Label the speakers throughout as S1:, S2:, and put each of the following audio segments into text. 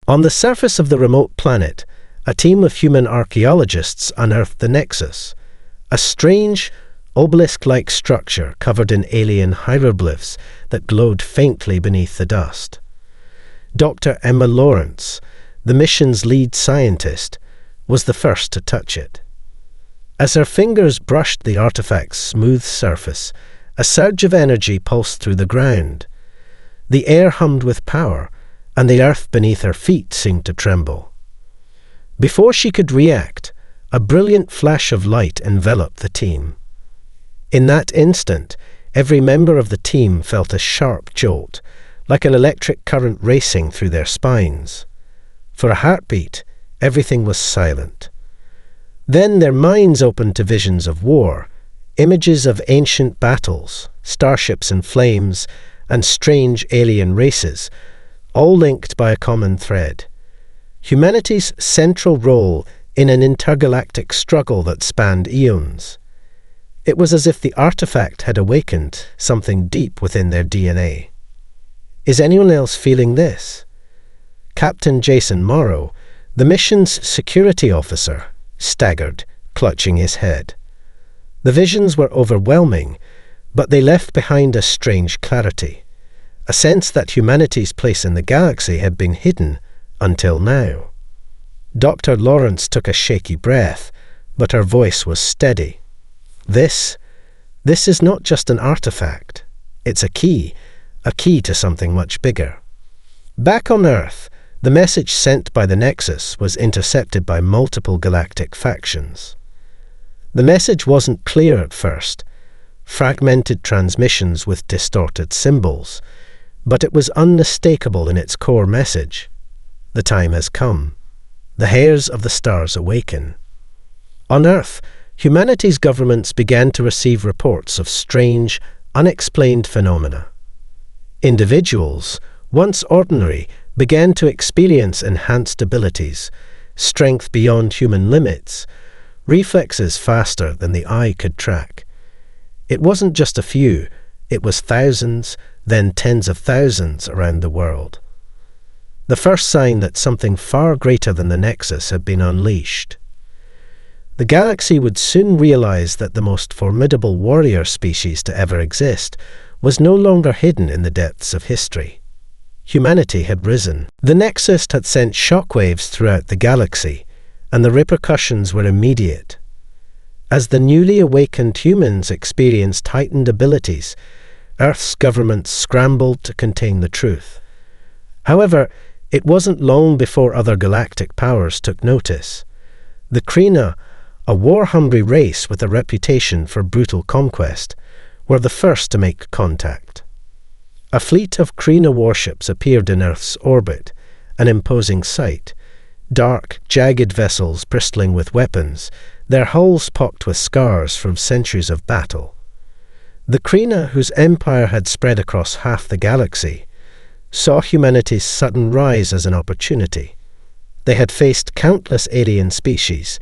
S1: On the surface of the remote planet, a team of human archaeologists unearthed the Nexus, a strange, obelisk-like structure covered in alien hieroglyphs that glowed faintly beneath the dust. Dr. Emma Lawrence, the mission's lead scientist, was the first to touch it. As her fingers brushed the artifact's smooth surface, a surge of energy pulsed through the ground. The air hummed with power, and the earth beneath her feet seemed to tremble. Before she could react, a brilliant flash of light enveloped the team. In that instant, every member of the team felt a sharp jolt, like an electric current racing through their spines. For a heartbeat, everything was silent. Then their minds opened to visions of war, images of ancient battles, starships in flames, and strange alien races, all linked by a common thread: humanity's central role in an intergalactic struggle that spanned eons. It was as if the artifact had awakened something deep within their DNA. Is anyone else feeling this? Captain Jason Morrow, the mission's security officer, staggered, clutching his head. The visions were overwhelming, but they left behind a strange clarity, a sense that humanity's place in the galaxy had been hidden until now. Dr. Lawrence took a shaky breath, but her voice was steady. This is not just an artifact. It's a key to something much bigger. Back on Earth, the message sent by the Nexus was intercepted by multiple galactic factions. The message wasn't clear at first, fragmented transmissions with distorted symbols, but it was unmistakable in its core message. The time has come. The heirs of the stars awaken. On Earth, humanity's governments began to receive reports of strange, unexplained phenomena. Individuals, once ordinary, began to experience enhanced abilities, strength beyond human limits, reflexes faster than the eye could track. It wasn't just a few, it was thousands, then tens of thousands around the world. The first sign that something far greater than the Nexus had been unleashed. The galaxy would soon realize that the most formidable warrior species to ever exist was no longer hidden in the depths of history. Humanity had risen. The Nexus had sent shockwaves throughout the galaxy, and the repercussions were immediate. As the newly awakened humans experienced heightened abilities, Earth's governments scrambled to contain the truth. However, it wasn't long before other galactic powers took notice. The Krina, a war-hungry race with a reputation for brutal conquest, were the first to make contact. A fleet of Krina warships appeared in Earth's orbit, an imposing sight. Dark, jagged vessels bristling with weapons, their hulls pocked with scars from centuries of battle. The Krina, whose empire had spread across half the galaxy, saw humanity's sudden rise as an opportunity. They had faced countless alien species,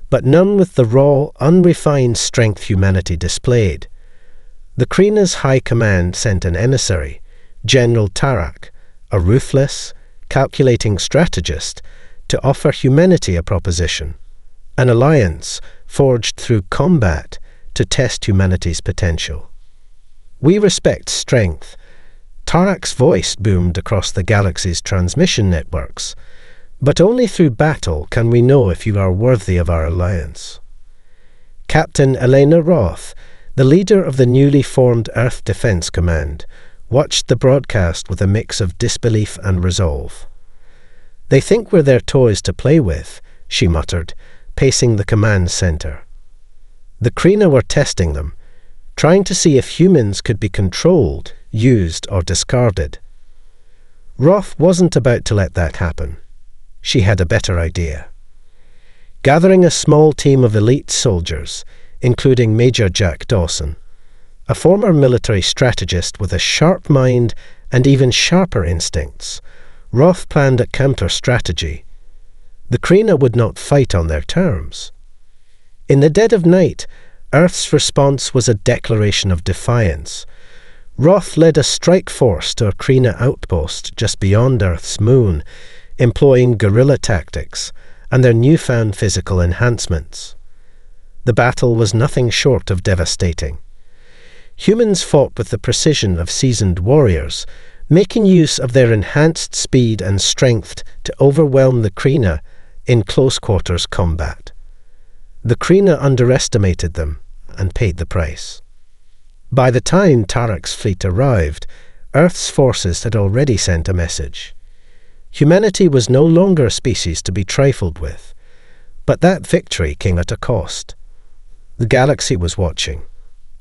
S1: but none with the raw, unrefined strength humanity displayed. The Krina's high command sent an emissary, General Tarak, a ruthless, calculating strategist, to offer humanity a proposition, an alliance forged through combat to test humanity's potential. We respect strength. Tarak's voice boomed across the galaxy's transmission networks, but only through battle can we know if you are worthy of our alliance. Captain Elena Roth, the leader of the newly formed Earth Defense Command, watched the broadcast with a mix of disbelief and resolve. "They think we're their toys to play with," she muttered, pacing the command center. The Krina were testing them, trying to see if humans could be controlled, used, or discarded. Roth wasn't about to let that happen. She had a better idea. Gathering a small team of elite soldiers, including Major Jack Dawson, a former military strategist with a sharp mind and even sharper instincts, Roth planned a counter-strategy. The Krina would not fight on their terms. In the dead of night, Earth's response was a declaration of defiance. Roth led a strike force to a Krina outpost just beyond Earth's moon, employing guerrilla tactics and their newfound physical enhancements. The battle was nothing short of devastating. Humans fought with the precision of seasoned warriors, making use of their enhanced speed and strength to overwhelm the Kree in close-quarters combat. The Kree underestimated them and paid the price. By the time Tarek's fleet arrived, Earth's forces had already sent a message. Humanity was no longer a species to be trifled with, but that victory came at a cost. The galaxy was watching,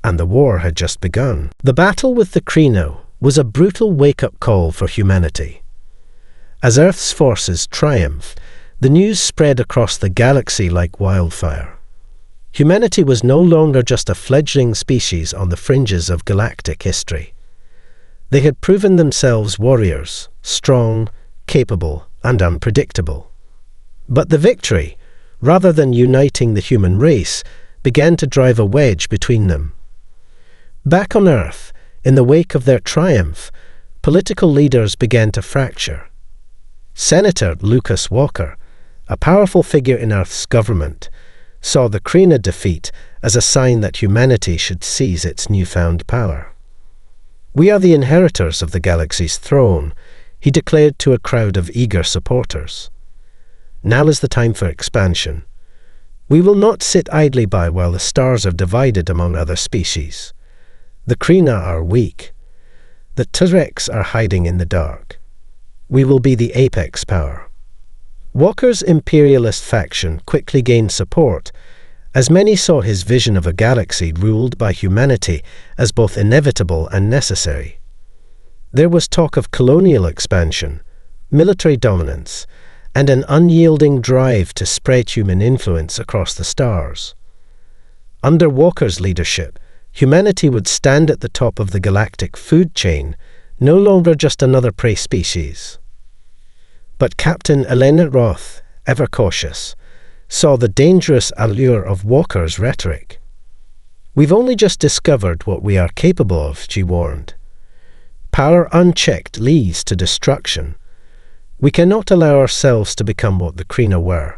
S1: and the war had just begun. The battle with the Kree was a brutal wake-up call for humanity. As Earth's forces triumphed, the news spread across the galaxy like wildfire. Humanity was no longer just a fledgling species on the fringes of galactic history. They had proven themselves warriors, strong, capable, and unpredictable. But the victory, rather than uniting the human race, began to drive a wedge between them. Back on Earth, in the wake of their triumph, political leaders began to fracture. Senator Lucas Walker, a powerful figure in Earth's government, saw the Kree defeat as a sign that humanity should seize its newfound power. "We are the inheritors of the galaxy's throne," he declared to a crowd of eager supporters. "Now is the time for expansion. We will not sit idly by while the stars are divided among other species. The Kree are weak. The Tureks are hiding in the dark. We will be the apex power." Walker's imperialist faction quickly gained support, as many saw his vision of a galaxy ruled by humanity as both inevitable and necessary. There was talk of colonial expansion, military dominance, and an unyielding drive to spread human influence across the stars. Under Walker's leadership, humanity would stand at the top of the galactic food chain, no longer just another prey species. But Captain Elena Roth, ever cautious, saw the dangerous allure of Walker's rhetoric. "We've only just discovered what we are capable of," she warned. "Power unchecked leads to destruction. We cannot allow ourselves to become what the Kree were.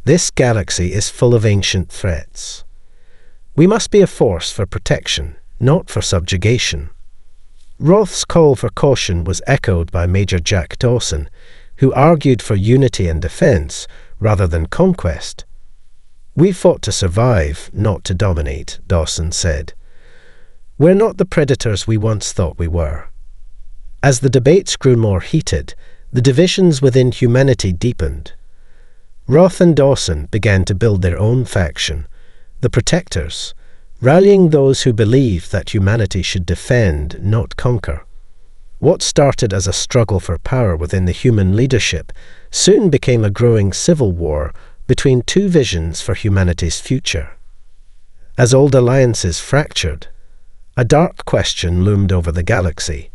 S1: This galaxy is full of ancient threats. We must be a force for protection, not for subjugation." Roth's call for caution was echoed by Major Jack Dawson, who argued for unity and defense rather than conquest. "We fought to survive, not to dominate," Dawson said. "We're not the predators we once thought we were." As the debates grew more heated, the divisions within humanity deepened. Roth and Dawson began to build their own faction, the Protectors, rallying those who believed that humanity should defend, not conquer. What started as a struggle for power within the human leadership soon became a growing civil war between two visions for humanity's future. As old alliances fractured, a dark question loomed over the galaxy.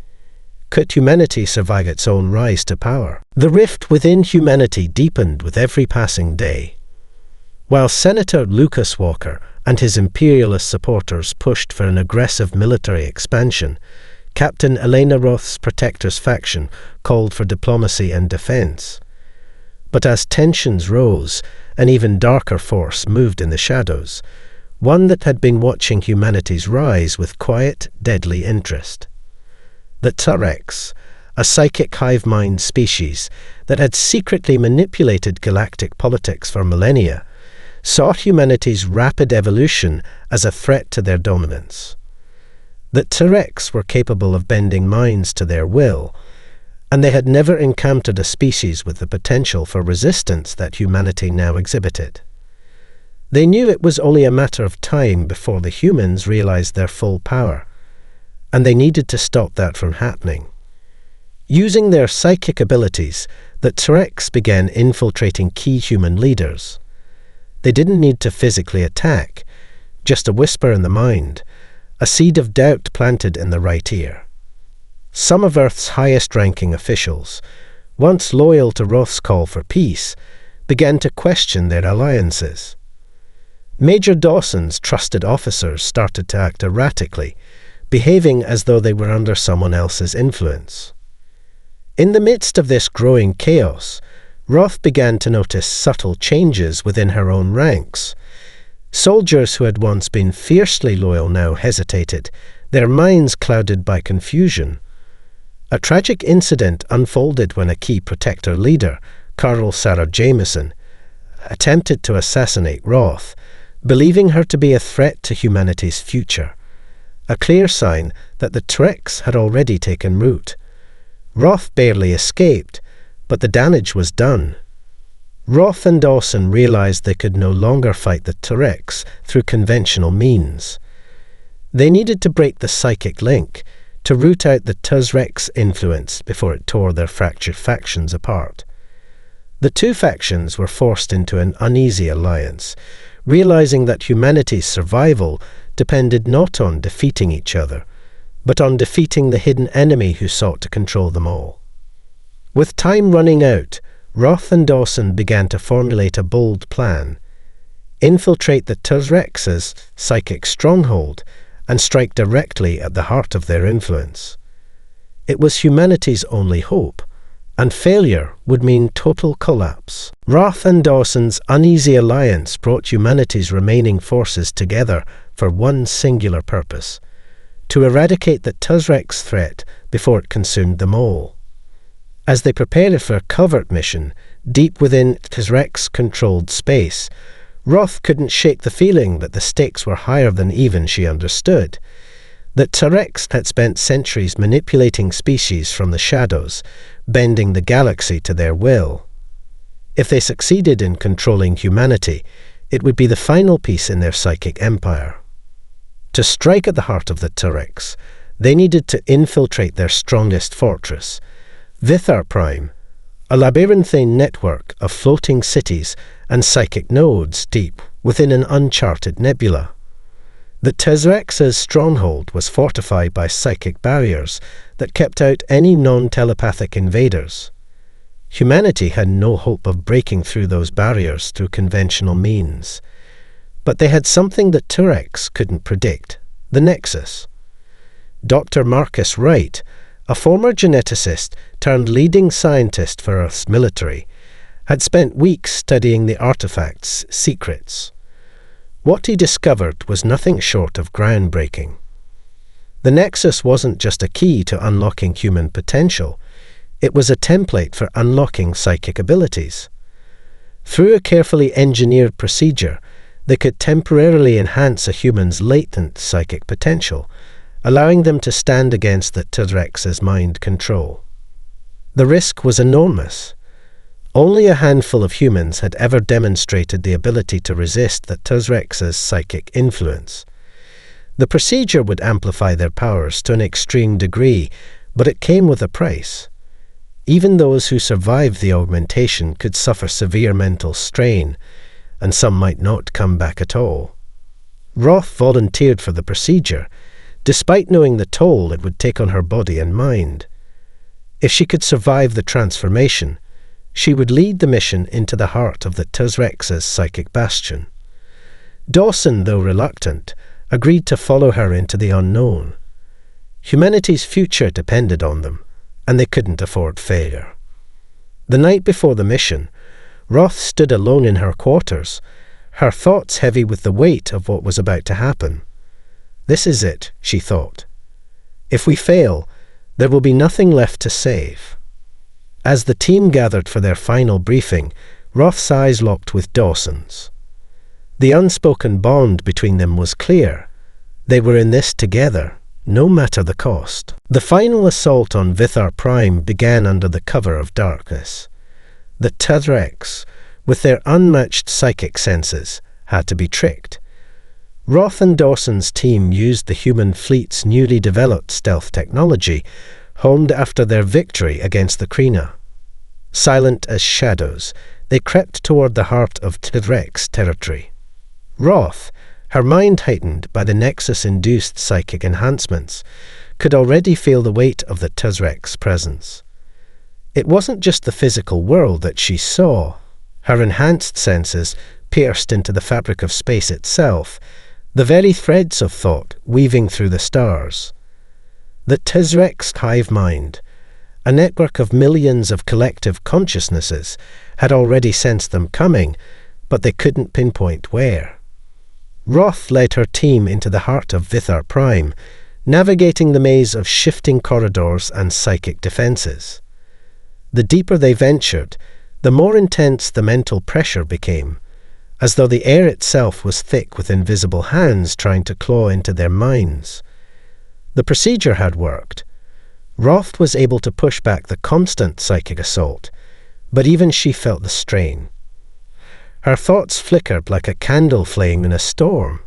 S1: Could humanity survive its own rise to power? The rift within humanity deepened with every passing day. While Senator Lucas Walker and his imperialist supporters pushed for an aggressive military expansion, Captain Elena Roth's Protectors faction called for diplomacy and defense. But as tensions rose, an even darker force moved in the shadows, one that had been watching humanity's rise with quiet, deadly interest. The Tureks, a psychic hive-mind species that had secretly manipulated galactic politics for millennia, saw humanity's rapid evolution as a threat to their dominance. The Tureks were capable of bending minds to their will, and they had never encountered a species with the potential for resistance that humanity now exhibited. They knew it was only a matter of time before the humans realized their full power, and they needed to stop that from happening. Using their psychic abilities, the Tureks began infiltrating key human leaders. They didn't need to physically attack, just a whisper in the mind, a seed of doubt planted in the right ear. Some of Earth's highest-ranking officials, once loyal to Roth's call for peace, began to question their alliances. Major Dawson's trusted officers started to act erratically, behaving as though they were under someone else's influence. In the midst of this growing chaos, Roth began to notice subtle changes within her own ranks. Soldiers who had once been fiercely loyal now hesitated, their minds clouded by confusion. A tragic incident unfolded when a key Protector leader, Colonel Sarah Jameson, attempted to assassinate Roth, believing her to be a threat to humanity's future. A clear sign that the Trex had already taken root. Roth barely escaped, but the damage was done. Roth and Dawson realized they could no longer fight the Trex through conventional means. They needed to break the psychic link, to root out the Tuzrex influence before it tore their fractured factions apart. The two factions were forced into an uneasy alliance, realizing that humanity's survival depended not on defeating each other, but on defeating the hidden enemy who sought to control them all. With time running out, Roth and Dawson began to formulate a bold plan: infiltrate the Tuzrex's psychic stronghold and strike directly at the heart of their influence. It was humanity's only hope, and failure would mean total collapse. Roth and Dawson's uneasy alliance brought humanity's remaining forces together for one singular purpose: to eradicate the Tuzrex threat before it consumed them all. As they prepared for a covert mission deep within Tuzrex-controlled space, Roth couldn't shake the feeling that the stakes were higher than even she understood. That Tuzrex had spent centuries manipulating species from the shadows, bending the galaxy to their will. If they succeeded in controlling humanity, it would be the final piece in their psychic empire. To strike at the heart of the Tuzrex, they needed to infiltrate their strongest fortress, Vithar Prime, a labyrinthine network of floating cities and psychic nodes deep within an uncharted nebula. The Tuzrex's stronghold was fortified by psychic barriers that kept out any non-telepathic invaders. Humanity had no hope of breaking through those barriers through conventional means. But they had something that Tuzrex couldn't predict: the Nexus. Dr. Marcus Wright, a former geneticist turned leading scientist for Earth's military, had spent weeks studying the artifact's secrets. What he discovered was nothing short of groundbreaking. The Nexus wasn't just a key to unlocking human potential, it was a template for unlocking psychic abilities. Through a carefully engineered procedure, they could temporarily enhance a human's latent psychic potential, allowing them to stand against the Tuzrex's mind control. The risk was enormous. Only a handful of humans had ever demonstrated the ability to resist the Tuzrex's psychic influence. The procedure would amplify their powers to an extreme degree, but it came with a price. Even those who survived the augmentation could suffer severe mental strain, and some might not come back at all. Roth volunteered for the procedure, despite knowing the toll it would take on her body and mind. If she could survive the transformation, she would lead the mission into the heart of the Tuzrex's psychic bastion. Dawson, though reluctant, agreed to follow her into the unknown. Humanity's future depended on them, and they couldn't afford failure. The night before the mission, Roth stood alone in her quarters, her thoughts heavy with the weight of what was about to happen. This is it, she thought. If we fail, there will be nothing left to save. As the team gathered for their final briefing, Roth's eyes locked with Dawson's. The unspoken bond between them was clear. They were in this together, no matter the cost. The final assault on Vithar Prime began under the cover of darkness. The Tuzrex, with their unmatched psychic senses, had to be tricked. Roth and Dawson's team used the human fleet's newly developed stealth technology, honed after their victory against the Krina. Silent as shadows, they crept toward the heart of Tuzrex territory. Roth, her mind heightened by the Nexus-induced psychic enhancements, could already feel the weight of the Tuzrex presence. It wasn't just the physical world that she saw. Her enhanced senses pierced into the fabric of space itself, the very threads of thought weaving through the stars. The Tuzrex hive mind, A network of millions of collective consciousnesses had already sensed them coming, but they couldn't pinpoint where. Roth led her team into the heart of Vithar Prime, navigating the maze of shifting corridors and psychic defenses. The deeper they ventured, the more intense the mental pressure became, as though the air itself was thick with invisible hands trying to claw into their minds. The procedure had worked. Roth was able to push back the constant psychic assault, but even she felt the strain. Her thoughts flickered like a candle flame in a storm.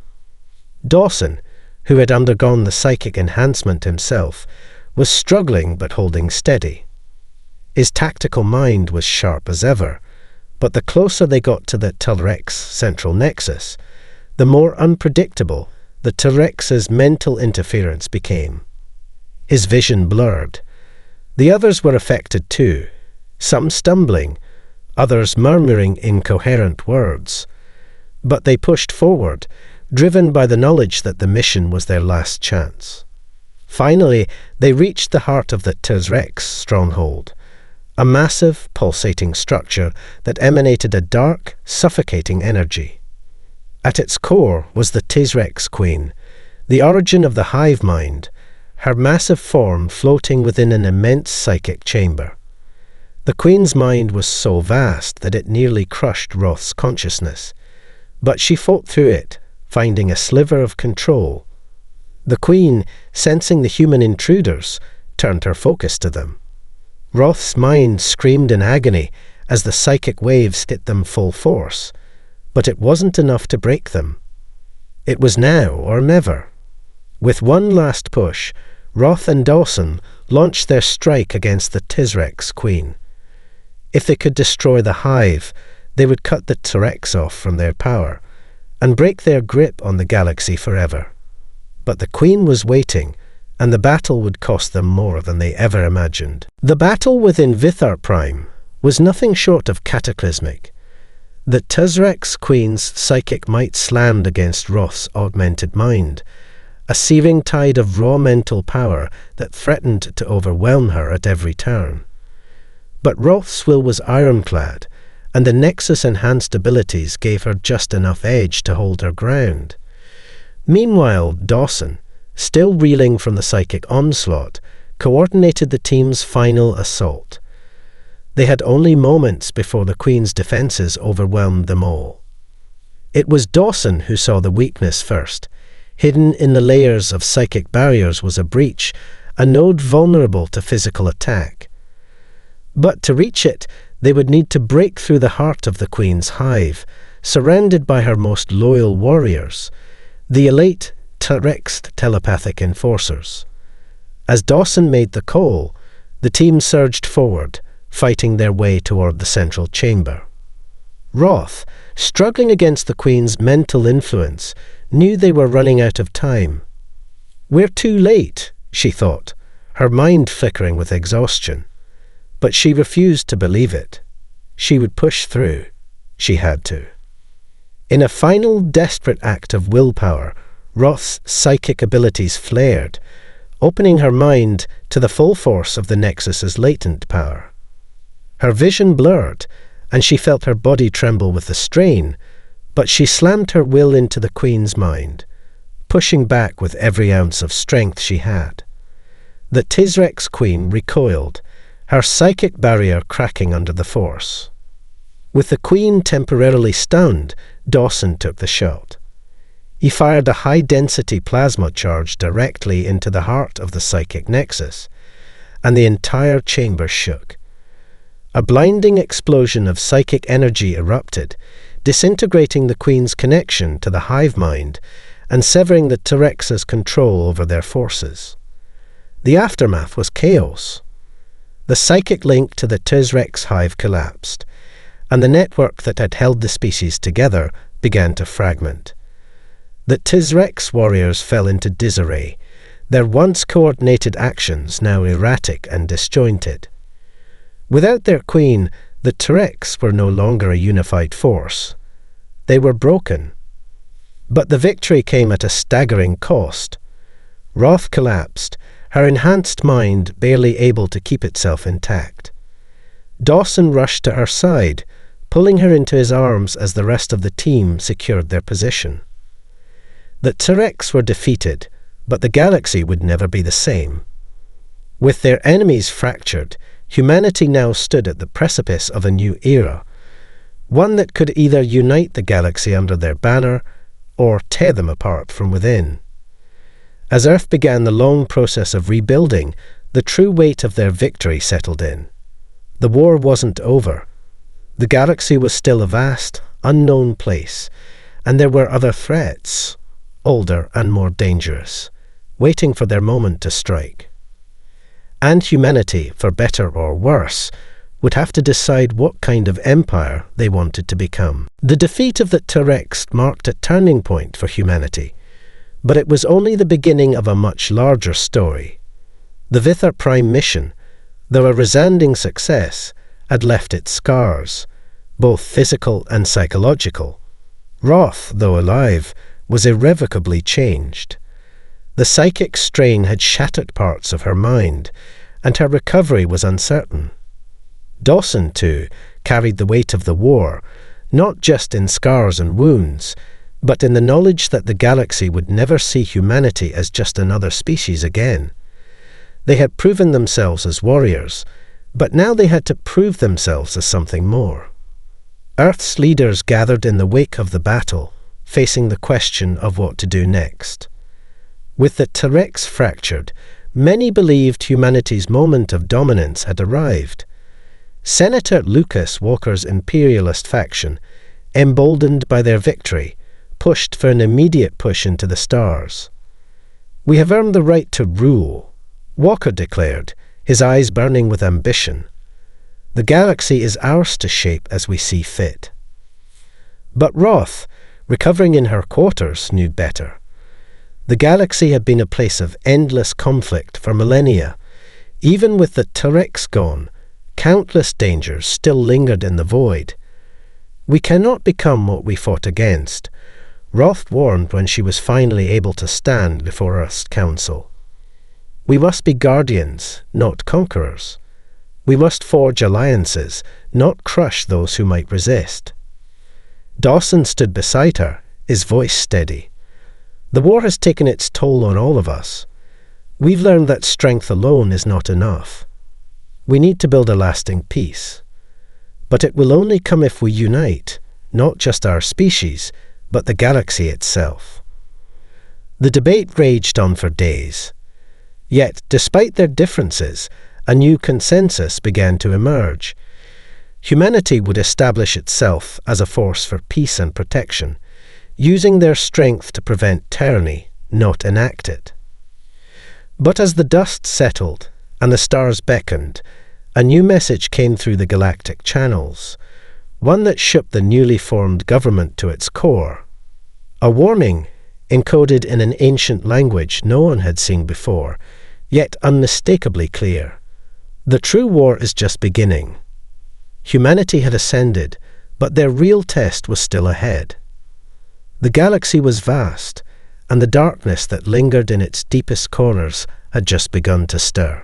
S1: Dawson, who had undergone the psychic enhancement himself, was struggling but holding steady. His tactical mind was sharp as ever, but the closer they got to the Telrex central nexus, the more unpredictable the Telrex's mental interference became. His vision blurred. The others were affected too, some stumbling, others murmuring incoherent words. But they pushed forward, driven by the knowledge that the mission was their last chance. Finally, they reached the heart of the Telrex stronghold, a massive, pulsating structure that emanated a dark, suffocating energy. At its core was the Telrex Queen, the origin of the hive mind, her massive form floating within an immense psychic chamber. The Queen's mind was so vast that it nearly crushed Roth's consciousness, but she fought through it, finding a sliver of control. The Queen, sensing the human intruders, turned her focus to them. Roth's mind screamed in agony as the psychic waves hit them full force, but it wasn't enough to break them. It was now or never. With one last push, Roth and Dawson launched their strike against the Telrex Queen. If they could destroy the hive, they would cut the Telrex off from their power and break their grip on the galaxy forever. But the Queen was waiting, and the battle would cost them more than they ever imagined. The battle within Vithar Prime was nothing short of cataclysmic. The Telrex Queen's psychic might slammed against Roth's augmented mind, a searing tide of raw mental power that threatened to overwhelm her at every turn. But Roth's will was ironclad, and the Nexus-enhanced abilities gave her just enough edge to hold her ground. Meanwhile, Dawson, still reeling from the psychic onslaught, coordinated the team's final assault. They had only moments before the Queen's defenses overwhelmed them all. It was Dawson who saw the weakness first. Hidden in the layers of psychic barriers was a breach, a node vulnerable to physical attack. But to reach it, they would need to break through the heart of the Queen's hive, surrounded by her most loyal warriors, the elite Telrex telepathic enforcers. As Dawson made the call, the team surged forward, fighting their way toward the central chamber. Roth, struggling against the Queen's mental influence, knew they were running out of time. "We're too late," she thought, her mind flickering with exhaustion. But she refused to believe it. She would push through. She had to. In a final desperate act of willpower, Roth's psychic abilities flared, opening her mind to the full force of the Nexus's latent power. Her vision blurred, and she felt her body tremble with the strain, but she slammed her will into the Queen's mind, pushing back with every ounce of strength she had. The Telrex Queen recoiled, her psychic barrier cracking under the force. With the Queen temporarily stunned, Dawson took the shot. He fired a high-density plasma charge directly into the heart of the psychic nexus, and the entire chamber shook. A blinding explosion of psychic energy erupted, disintegrating the Queen's connection to the hive mind and severing the Telrex's control over their forces. The aftermath was chaos. The psychic link to the Telrex hive collapsed, and the network that had held the species together began to fragment. The Telrex warriors fell into disarray, their once coordinated actions now erratic and disjointed. Without their queen, the Telrex were no longer a unified force. They were broken. But the victory came at a staggering cost. Roth collapsed, her enhanced mind barely able to keep itself intact. Dawson rushed to her side, pulling her into his arms as the rest of the team secured their position. The T-Rex were defeated, but the galaxy would never be the same. With their enemies fractured, humanity now stood at the precipice of a new era, one that could either unite the galaxy under their banner or tear them apart from within. As Earth began the long process of rebuilding, the true weight of their victory settled in. The war wasn't over. The galaxy was still a vast, unknown place, and there were other threats, older and more dangerous, waiting for their moment to strike. And humanity, for better or worse, would have to decide what kind of empire they wanted to become. The defeat of the T-Rex marked a turning point for humanity, but it was only the beginning of a much larger story. The Vithar Prime mission, though a resounding success, had left its scars, both physical and psychological. Roth, though alive, was irrevocably changed. The psychic strain had shattered parts of her mind, and her recovery was uncertain. Dawson, too, carried the weight of the war, not just in scars and wounds, but in the knowledge that the galaxy would never see humanity as just another species again. They had proven themselves as warriors, but now they had to prove themselves as something more. Earth's leaders gathered in the wake of the battle, facing the question of what to do next. With the T-Rex fractured, many believed humanity's moment of dominance had arrived. Senator Lucas Walker's imperialist faction, emboldened by their victory, pushed for an immediate push into the stars. "We have earned the right to rule," Walker declared, his eyes burning with ambition. "The galaxy is ours to shape as we see fit." But Roth, recovering in her quarters, knew better. The galaxy had been a place of endless conflict for millennia. Even with the T-Rex gone, countless dangers still lingered in the void. "We cannot become what we fought against," Roth warned when she was finally able to stand before Earth's Council. "We must be guardians, not conquerors. We must forge alliances, not crush those who might resist." Dawson stood beside her, his voice steady. "The war has taken its toll on all of us. We've learned that strength alone is not enough. We need to build a lasting peace. But it will only come if we unite, not just our species, but the galaxy itself." The debate raged on for days. Yet, despite their differences, a new consensus began to emerge. Humanity would establish itself as a force for peace and protection, using their strength to prevent tyranny, not enact it. But as the dust settled and the stars beckoned, a new message came through the galactic channels, one that shook the newly formed government to its core. A warning, encoded in an ancient language no one had seen before, yet unmistakably clear. The true war is just beginning. Humanity had ascended, but their real test was still ahead. The galaxy was vast, and the darkness that lingered in its deepest corners had just begun to stir.